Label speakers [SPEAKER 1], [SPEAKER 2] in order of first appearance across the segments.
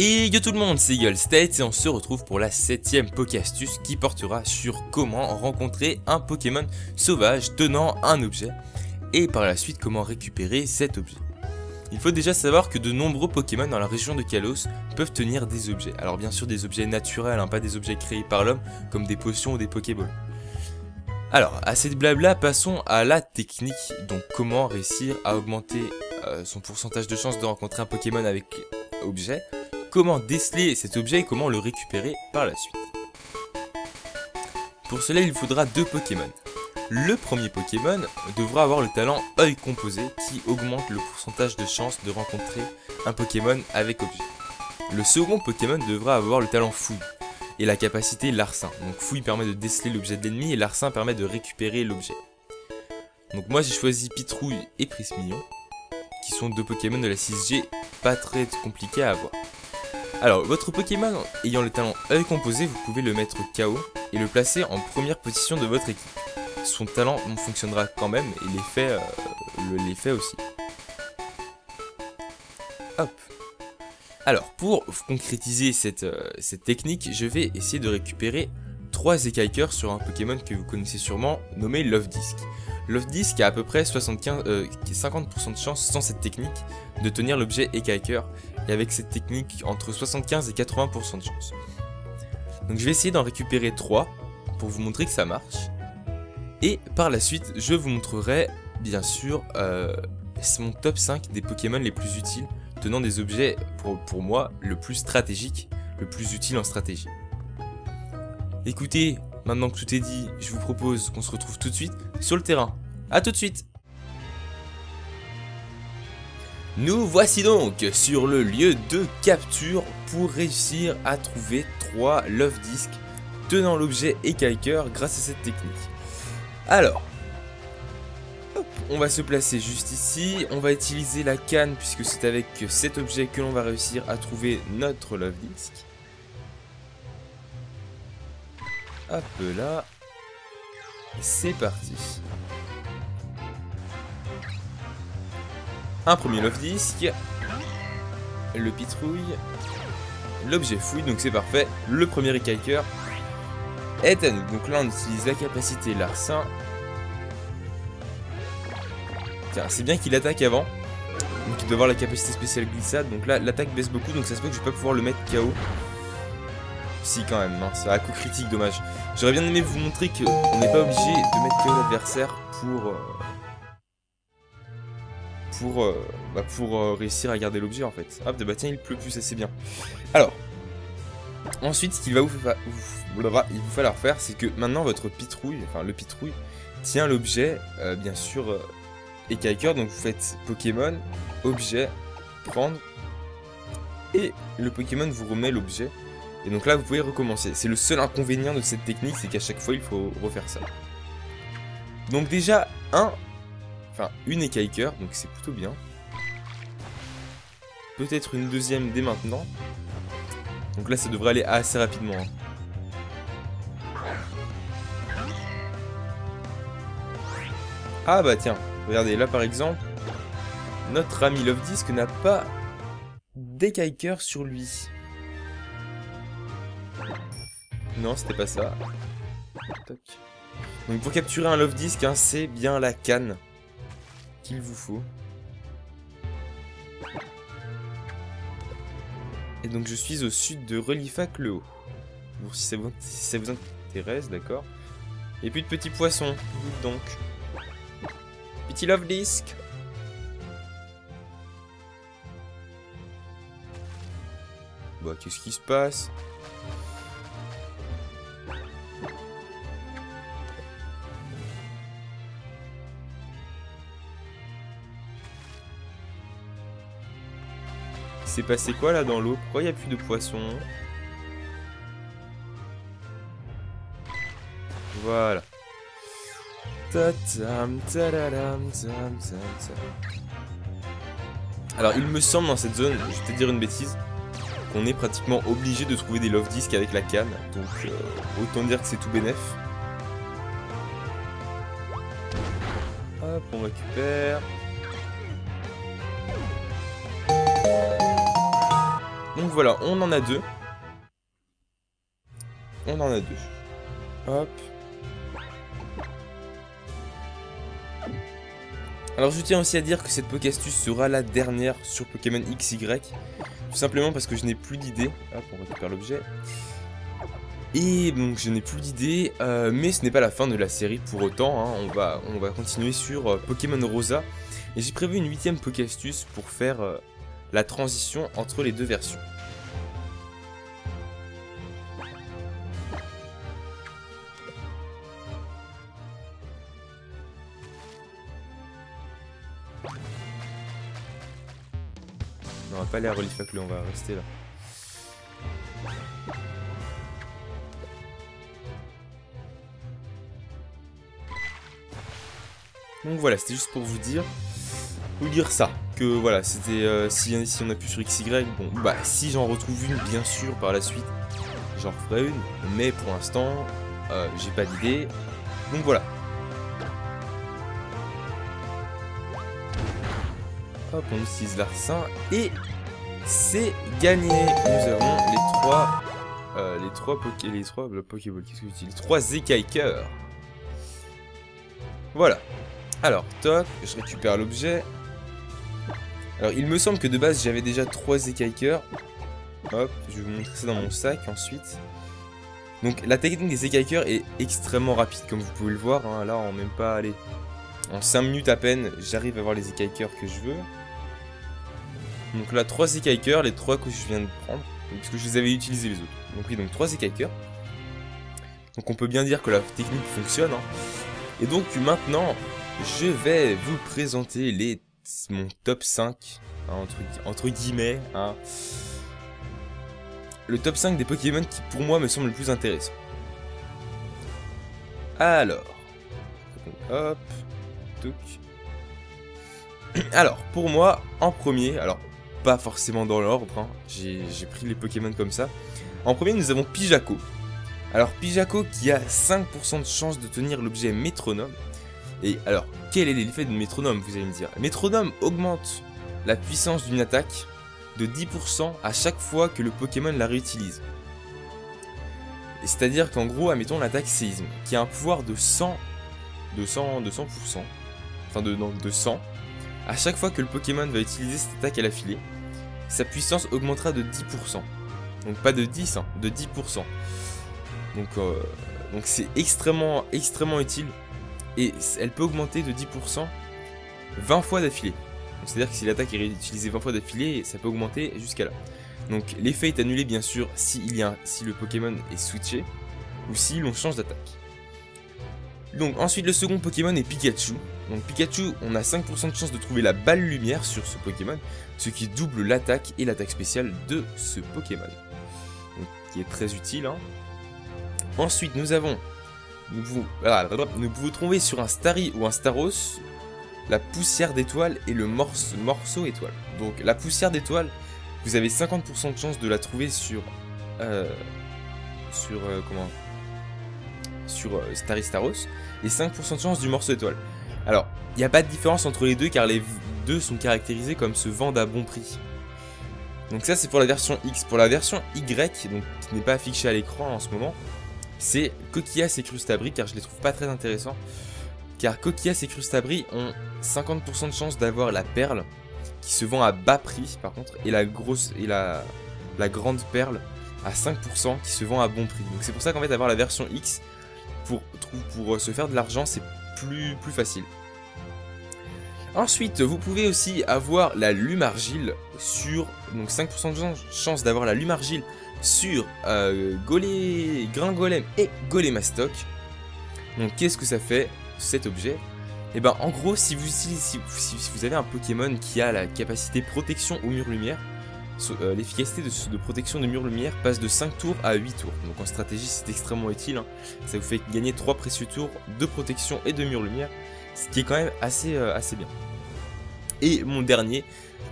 [SPEAKER 1] Et yo tout le monde, c'est Eagle State et on se retrouve pour la 7ème Poké-Astuce qui portera sur comment rencontrer un Pokémon sauvage tenant un objet et par la suite comment récupérer cet objet. Il faut déjà savoir que de nombreux Pokémon dans la région de Kalos peuvent tenir des objets. Alors bien sûr des objets naturels, pas des objets créés par l'homme comme des potions ou des Pokéballs. Alors, à cette blabla, passons à la technique, donc comment réussir à augmenter son pourcentage de chance de rencontrer un Pokémon avec objet, comment déceler cet objet et comment le récupérer par la suite. Pour cela, il faudra deux Pokémon. Le premier Pokémon devra avoir le talent œil composé qui augmente le pourcentage de chance de rencontrer un Pokémon avec objet. Le second Pokémon devra avoir le talent fouille et la capacité larcin. Donc fouille permet de déceler l'objet de l'ennemi et larcin permet de récupérer l'objet. Donc moi j'ai choisi Pitrouille et Prismillon qui sont deux Pokémon de la 6G pas très compliqués à avoir. Alors votre Pokémon ayant le talent œil composé, vous pouvez le mettre KO et le placer en première position de votre équipe. Son talent fonctionnera quand même et l'effet aussi. Hop. Alors, pour concrétiser cette technique, je vais essayer de récupérer 3 écailles-cœurs sur un Pokémon que vous connaissez sûrement, nommé Lofdisk. Lofdisk a à peu près 50% de chance sans cette technique de tenir l'objet écaille-cœur, et avec cette technique, entre 75 et 80% de chance. Donc je vais essayer d'en récupérer 3 pour vous montrer que ça marche. Et par la suite, je vous montrerai, bien sûr, mon top 5 des Pokémon les plus utiles, tenant des objets, pour moi, le plus stratégique, le plus utile en stratégie. Écoutez, maintenant que tout est dit, je vous propose qu'on se retrouve tout de suite sur le terrain. A tout de suite! Nous voici donc sur le lieu de capture pour réussir à trouver 3 Lofdisk tenant l'objet écaille-cœur grâce à cette technique. Alors, hop, on va se placer juste ici, on va utiliser la canne puisque c'est avec cet objet que l'on va réussir à trouver notre Lofdisk. Hop là, c'est parti. Un premier Lofdisk, le Pitrouille, l'objet fouille, donc c'est parfait, le premier écaille-cœur est à nous. Donc là on utilise la capacité larcin. Tiens, c'est bien qu'il attaque avant. Donc il doit avoir la capacité spéciale glissade. Donc là l'attaque baisse beaucoup, donc ça se peut que je vais pas pouvoir le mettre KO. Si quand même, hein, c'est à coup critique, dommage. J'aurais bien aimé vous montrer qu'on n'est pas obligé de mettre KO l'adversaire pour réussir à garder l'objet en fait. Hop, bah tiens, il pleut plus, ça c'est bien. Alors, ensuite, ce qu'il va vous falloir faire, c'est que maintenant votre Pitrouille, enfin le Pitrouille, tient l'objet, bien sûr, écaille-cœur. Donc vous faites Pokémon, objet, prendre, et le Pokémon vous remet l'objet. Et donc là, vous pouvez recommencer. C'est le seul inconvénient de cette technique, c'est qu'à chaque fois, il faut refaire ça. Donc déjà, une écaille-cœur, donc c'est plutôt bien. Peut-être une deuxième dès maintenant. Donc là, ça devrait aller assez rapidement. Hein. Ah bah tiens, regardez, là par exemple, notre ami Lofdisk n'a pas d'écaille-cœur sur lui. Non, c'était pas ça. Toc. Donc pour capturer un Lofdisk, hein, c'est bien la canne qu'il vous faut. Et donc je suis au sud de Relifac le Haut. Bon, si ça vous intéresse, d'accord. Et puis de petits poissons, dites donc. Petit Lofdisk. Bah qu'est-ce qui se passe? Il s'est passé quoi là dans l'eau? Pourquoi il n'y a plus de poissons? Voilà. Alors il me semble dans cette zone, je vais te dire une bêtise, qu'on est pratiquement obligé de trouver des Lofdisk avec la canne. Donc autant dire que c'est tout bénef. Hop, on récupère. Donc voilà, on en a 2. On en a 2. Hop. Alors je tiens aussi à dire que cette Pokéastuce sera la dernière sur Pokémon XY. Tout simplement parce que je n'ai plus d'idées. Hop, on récupère l'objet. Et donc je n'ai plus d'idées, mais ce n'est pas la fin de la série pour autant, hein. On va continuer sur Pokémon Rosa. Et j'ai prévu une 8ème Pokéastuce pour faire la transition entre les deux versions. Non, on va pas aller à Rolifacleux, on va rester là. Donc voilà, c'était juste pour vous dire ça, que voilà, c'était si on appuie sur XY, bon bah si j'en retrouve une bien sûr par la suite, j'en referai une, mais pour l'instant j'ai pas d'idée, donc voilà. Hop, on utilise l'arsen et c'est gagné. Nous avons les trois Pokéballs, qu'est-ce que j'utilise, les 3 écailles-cœurs. Voilà. Alors, toc, je récupère l'objet. Alors, il me semble que de base, j'avais déjà 3 écailles-cœurs. Hop, je vais vous montrer ça dans mon sac ensuite. Donc, la technique des écailles-cœurs est extrêmement rapide, comme vous pouvez le voir. Hein. Là, en même pas, allez, en 5 minutes à peine, j'arrive à avoir les écailles-cœurs que je veux. Donc là, 3 écailles-cœurs, les 3 que je viens de prendre. Parce que je les avais utilisés les autres. Donc oui, donc 3 écailles-cœurs. Donc on peut bien dire que la technique fonctionne. Hein. Et donc maintenant, je vais vous présenter mon top 5, hein, entre guillemets, hein. Le top 5 des Pokémon qui pour moi me semble le plus intéressant. Alors, hop, touc. Alors, pour moi, en premier, alors pas forcément dans l'ordre, hein, j'ai pris les Pokémon comme ça. En premier, nous avons Pijaco. Alors, Pijaco qui a 5% de chance de tenir l'objet métronome. Et alors, quel est l'effet de métronome, vous allez me dire? Métronome augmente la puissance d'une attaque de 10% à chaque fois que le Pokémon la réutilise. C'est-à-dire qu'en gros, admettons l'attaque séisme, qui a un pouvoir de 100%, enfin de 100, à chaque fois que le Pokémon va utiliser cette attaque à l'affilée, sa puissance augmentera de 10%. Donc pas de 10, hein, de 10%. Donc c'est extrêmement utile. Et elle peut augmenter de 10% 20 fois d'affilée. C'est-à-dire que si l'attaque est réutilisée 20 fois d'affilée, ça peut augmenter jusqu'à là. Donc l'effet est annulé bien sûr si le Pokémon est switché ou si l'on change d'attaque. Donc ensuite le second Pokémon est Pikachu. Donc Pikachu, on a 5% de chance de trouver la balle lumière sur ce Pokémon, ce qui double l'attaque et l'attaque spéciale de ce Pokémon. Donc, qui est très utile. Hein. Ensuite nous pouvons trouver sur un Starry ou un Staros la poussière d'étoile et le morceau étoile. Donc la poussière d'étoile, vous avez 50% de chance de la trouver sur Starry Staros et 5% de chance du morceau étoile. Alors, il n'y a pas de différence entre les deux car les deux sont caractérisés comme se vendent à bon prix. Donc ça c'est pour la version X. Pour la version Y, donc, qui n'est pas affichée à l'écran en ce moment, c'est Coquillas et Crustabri, car je les trouve pas très intéressants. Car Coquillas et Crustabri ont 50% de chance d'avoir la perle, qui se vend à bas prix par contre, et la grande perle à 5% qui se vend à bon prix. Donc c'est pour ça qu'en fait avoir la version X pour se faire de l'argent c'est plus facile. Ensuite vous pouvez aussi avoir la Lumargile sur, donc 5% de chance d'avoir la Lumargile sur Gringolem et Golémastoc. Donc qu'est-ce que ça fait cet objet? Et ben en gros si vous avez un Pokémon qui a la capacité protection au mur lumière, l'efficacité de protection de mur lumière passe de 5 tours à 8 tours. Donc en stratégie c'est extrêmement utile, hein. Ça vous fait gagner 3 précieux tours de protection et de mur lumière, ce qui est quand même assez bien. Et mon dernier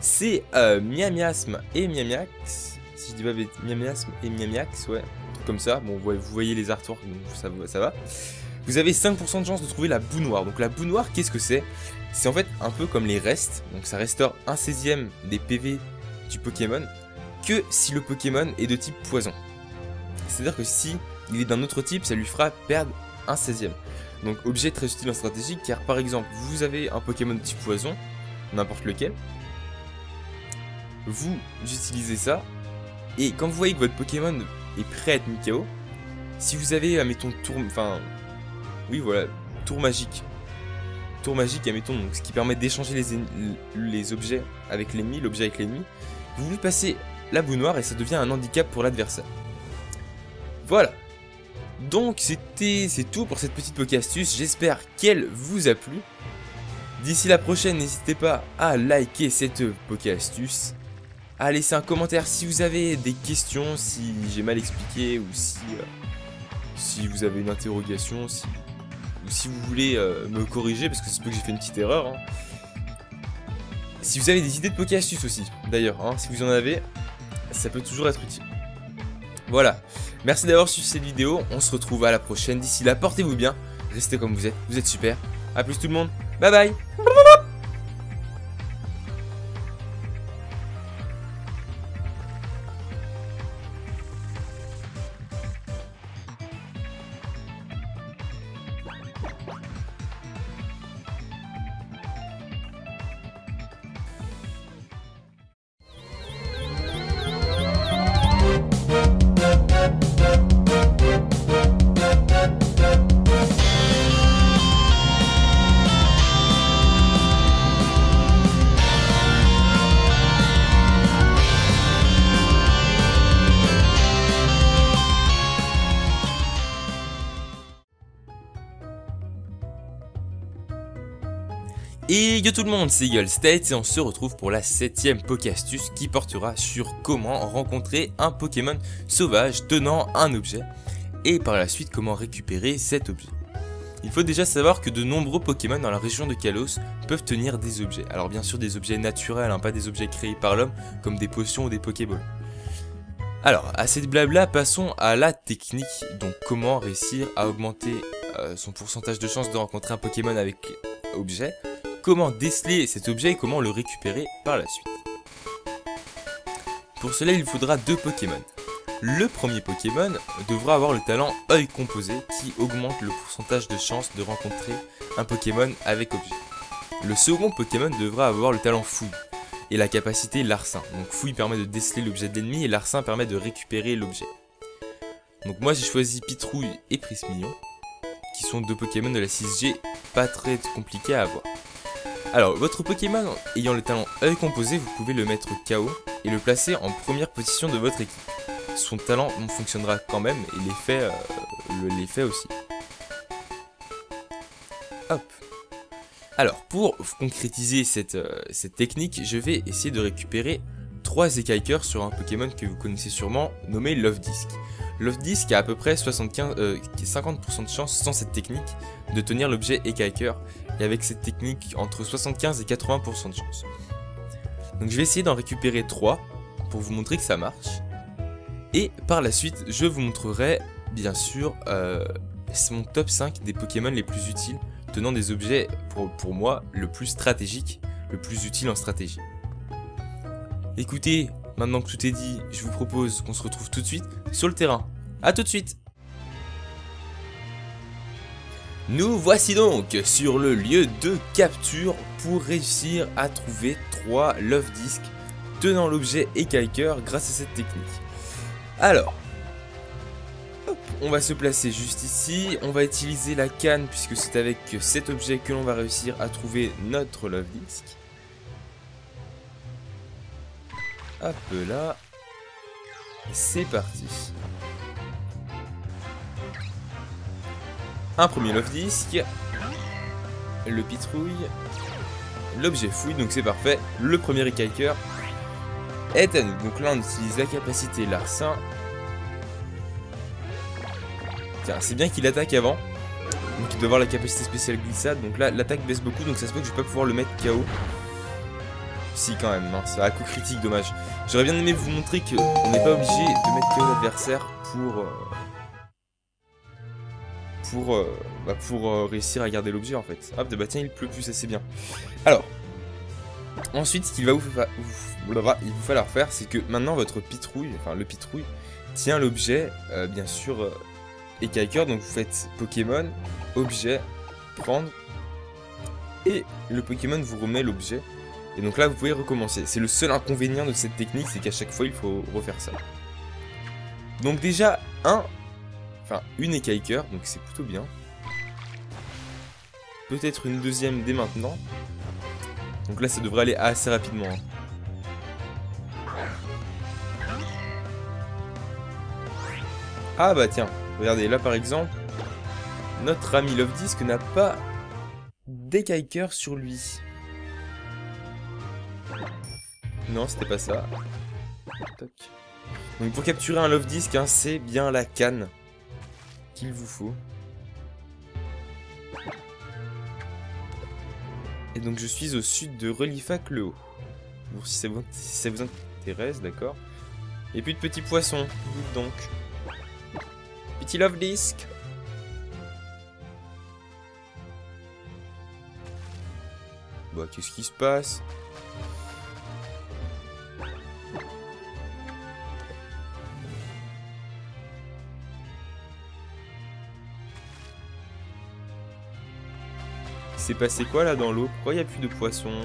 [SPEAKER 1] c'est Miamiasme et Miamiax. Si je dis pas Miamiasme et Miamiax, ouais, un truc comme ça. Bon, vous voyez les artworks, donc ça va. Vous avez 5% de chance de trouver la boue noire. Donc la boue noire, qu'est-ce que c'est? C'est en fait un peu comme les restes. Donc ça restaure 1/16e des PV du Pokémon. que si le Pokémon est de type poison. C'est-à-dire que si il est d'un autre type, ça lui fera perdre un 16e. Donc objet très utile en stratégie, car par exemple, vous avez un Pokémon de type poison, n'importe lequel, vous utilisez ça, et quand vous voyez que votre Pokémon est prêt à être mis KO, si vous avez, admettons, tour magique, admettons, donc, ce qui permet d'échanger les objets avec l'ennemi, l'objet avec l'ennemi, vous lui passez la boue noire et ça devient un handicap pour l'adversaire. Voilà. Donc c'est tout pour cette petite Poké-astuce, j'espère qu'elle vous a plu. D'ici la prochaine, n'hésitez pas à liker cette Poké-astuce, à laisser un commentaire si vous avez des questions, si j'ai mal expliqué ou si vous avez une interrogation, ou si vous voulez me corriger parce que c'est peut que j'ai fait une petite erreur. Hein. Si vous avez des idées de Poké-astuces aussi, d'ailleurs, hein, si vous en avez, ça peut toujours être utile. Voilà, merci d'avoir suivi cette vidéo, on se retrouve à la prochaine, d'ici là portez-vous bien, restez comme vous êtes super, à plus tout le monde, bye bye. Et yo tout le monde, c'est Eagle State et on se retrouve pour la 7ème Poké-astuce qui portera sur comment rencontrer un Pokémon sauvage tenant un objet et par la suite comment récupérer cet objet. Il faut déjà savoir que de nombreux Pokémon dans la région de Kalos peuvent tenir des objets. Alors bien sûr des objets naturels, hein, pas des objets créés par l'homme comme des potions ou des Pokéballs. Alors, à cette blabla, passons à la technique, donc comment réussir à augmenter son pourcentage de chance de rencontrer un Pokémon avec objet. Comment déceler cet objet et comment le récupérer par la suite. Pour cela, il faudra 2 Pokémon. Le premier Pokémon devra avoir le talent œil composé qui augmente le pourcentage de chance de rencontrer un Pokémon avec objet. Le second Pokémon devra avoir le talent fouille et la capacité larcin. Donc fouille permet de déceler l'objet de l'ennemi et larcin permet de récupérer l'objet. Donc moi j'ai choisi Pitrouille et Prismillon qui sont 2 Pokémon de la 6G pas très compliqués à avoir. Alors, votre Pokémon ayant le talent œil composé, vous pouvez le mettre KO et le placer en première position de votre équipe. Son talent fonctionnera quand même et l'effet aussi. Hop. Alors, pour concrétiser cette technique, je vais essayer de récupérer 3 écailles-cœurs sur un Pokémon que vous connaissez sûrement, nommé Lofdisk. Lofdisk a à peu près 50% de chance sans cette technique de tenir l'objet écaille-cœur. Et avec cette technique, entre 75 et 80% de chance. Donc je vais essayer d'en récupérer 3 pour vous montrer que ça marche. Et par la suite, je vous montrerai, bien sûr, mon top 5 des Pokémon les plus utiles, tenant des objets, pour moi, le plus stratégique, le plus utile en stratégie. Écoutez, maintenant que tout est dit, je vous propose qu'on se retrouve tout de suite sur le terrain. A tout de suite! Nous voici donc sur le lieu de capture pour réussir à trouver 3 Lofdisk tenant l'objet écaille-cœur grâce à cette technique. Alors, hop, on va se placer juste ici, on va utiliser la canne puisque c'est avec cet objet que l'on va réussir à trouver notre Lofdisk. Hop là, c'est parti. Un premier Lofdisk, le Pitrouille, l'objet fouille, donc c'est parfait. Le premier écaille-cœur est à nous. Donc là on utilise la capacité larcin. Tiens, c'est bien qu'il attaque avant. Donc il doit avoir la capacité spéciale glissade. Donc là l'attaque baisse beaucoup, donc ça se peut que je vais pas pouvoir le mettre KO. Si quand même, hein, c'est à coup critique, dommage. J'aurais bien aimé vous montrer qu'on n'est pas obligé de mettre KO l'adversaire pour réussir à garder l'objet en fait. Hop, bah tiens, il pleut plus, ça c'est bien. Alors, Ensuite, ce qu'il va il vous falloir faire, c'est que maintenant votre pitrouille, enfin le pitrouille, tient l'objet, bien sûr, écailleur. Donc vous faites Pokémon, objet, prendre, et le Pokémon vous remet l'objet. Et donc là, vous pouvez recommencer. C'est le seul inconvénient de cette technique, c'est qu'à chaque fois, il faut refaire ça. Donc déjà, une écailleur, donc c'est plutôt bien. Peut-être une deuxième dès maintenant. Donc là, ça devrait aller assez rapidement. Hein. Ah bah tiens, regardez, là par exemple, notre ami Love Disc n'a pas d'écailleur sur lui. Non, c'était pas ça. Toc. Donc pour capturer un Love Disc, hein, c'est bien la canne qu'il vous faut. Et donc je suis au sud de Relifac le Haut. Bon, si ça vous intéresse, d'accord. Et puis de petits poissons, dites donc. Petit Love Disc. Bah qu'est-ce qui se passe? Il s'est passé quoi là dans l'eau? Pourquoi il n'y a plus de poissons?